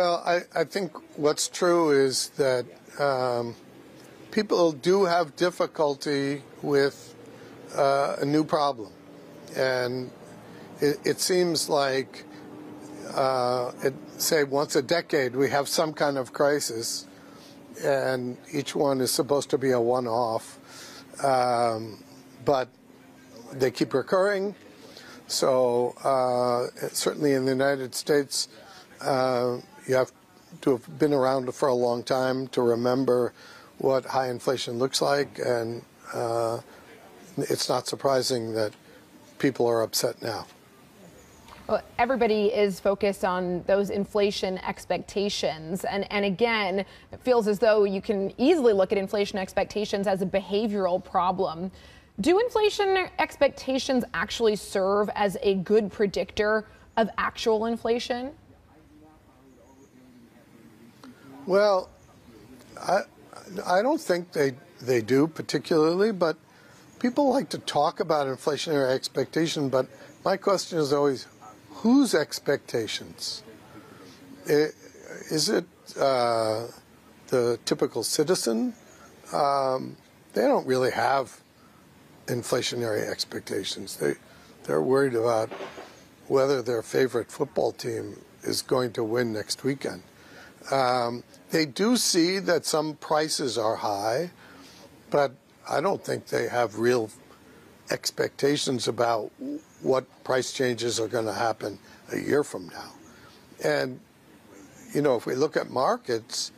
Well, I think what's true is that people do have difficulty with a new problem. And it seems like, say, once a decade we have some kind of crisis, and each one is supposed to be a one-off. But they keep recurring. So certainly in the United States, you have to have been around for a long time to remember what high inflation looks like, and it's not surprising that people are upset now. Well, everybody is focused on those inflation expectations. And again, it feels as though you can easily look at inflation expectations as a behavioral problem. Do inflation expectations actually serve as a good predictor of actual inflation? Well, I don't think they do particularly, but people like to talk about inflationary expectation, but my question is always, whose expectations? Is it the typical citizen? They don't really have inflationary expectations. They're worried about whether their favorite football team is going to win next weekend. They do see that some prices are high, but I don't think they have real expectations about what price changes are going to happen a year from now. And, you know, if we look at markets,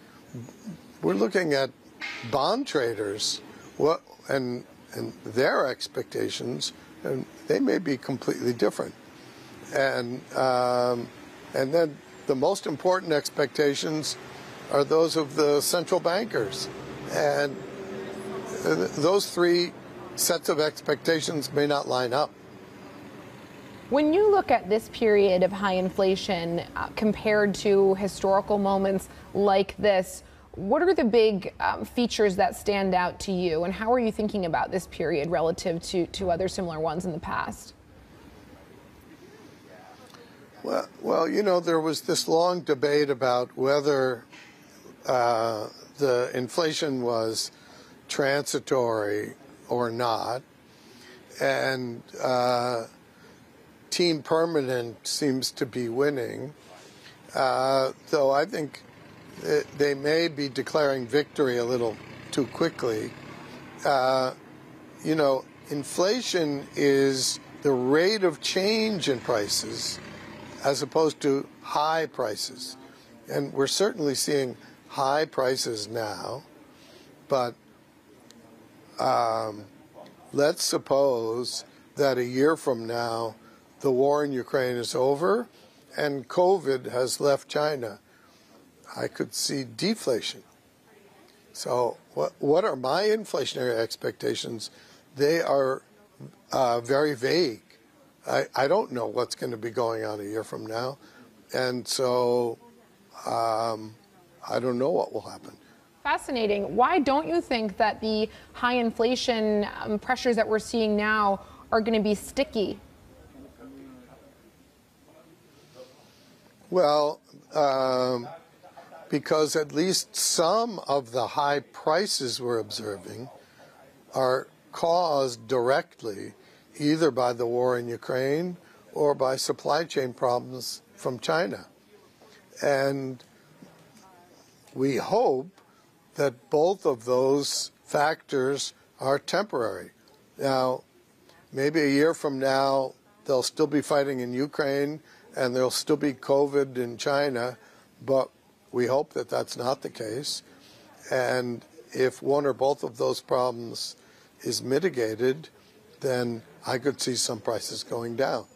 we're looking at bond traders and their expectations, and they may be completely different. And then the most important expectations are those of the central bankers. And those three sets of expectations may not line up. When you look at this period of high inflation compared to historical moments like this, what are the big features that stand out to you, and how are you thinking about this period relative to other similar ones in the past? Well, you know, there was this long debate about whether the inflation was transitory or not, and Team Permanent seems to be winning, though I think they may be declaring victory a little too quickly. You know, inflation is the rate of change in prices as opposed to high prices. And we're certainly seeing high prices now, but let's suppose that a year from now the war in Ukraine is over and COVID has left China. I could see deflation. So what are my inflationary expectations? They are very vague. I don't know what's going to be going on a year from now, and so I don't know what will happen. Fascinating. Why don't you think that the high inflation pressures that we're seeing now are going to be sticky? Well, because at least some of the high prices we're observing are caused directly either by the war in Ukraine or by supply chain problems from China. And we hope that both of those factors are temporary. Now, maybe a year from now, they'll still be fighting in Ukraine and there'll still be COVID in China, but we hope that that's not the case. And if one or both of those problems is mitigated, then I could see some prices going down.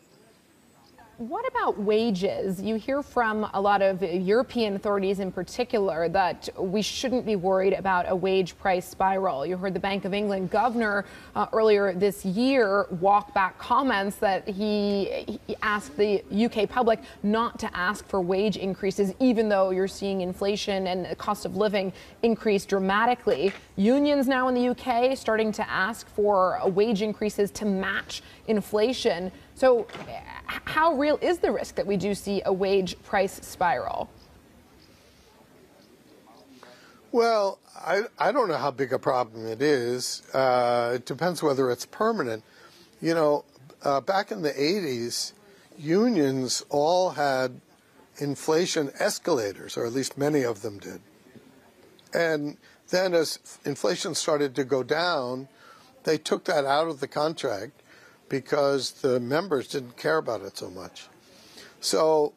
What about wages? You hear from a lot of European authorities in particular that we shouldn't be worried about a wage price spiral. You heard the Bank of England governor earlier this year walk back comments that he asked the UK public not to ask for wage increases, even though you're seeing inflation and the cost of living increase dramatically. Unions now in the UK starting to ask for wage increases to match inflation. So how real is the risk that we do see a wage price spiral? Well, I don't know how big a problem it is. It depends whether it's permanent. You know, back in the 80s, unions all had inflation escalators, or at least many of them did. And then as inflation started to go down, they took that out of the contract because the members didn't care about it so much. So,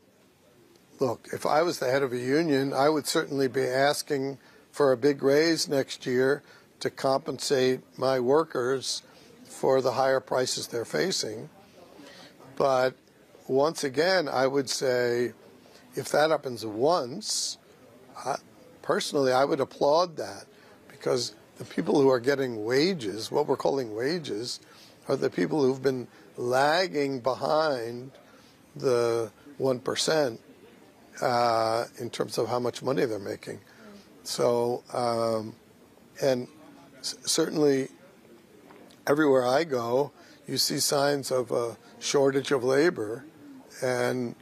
look, if I was the head of a union, I would certainly be asking for a big raise next year to compensate my workers for the higher prices they're facing. But once again, I would say if that happens once, personally, I would applaud that, because the people who are getting wages, what we're calling wages, are the people who've been lagging behind the 1% in terms of how much money they're making. So, and certainly everywhere I go, you see signs of a shortage of labor, and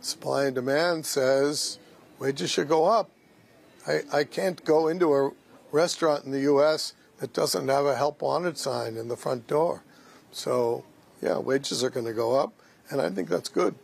supply and demand says wages should go up. I can't go into a restaurant in the U.S. that doesn't have a help wanted sign in the front door. So, yeah, wages are going to go up, and I think that's good.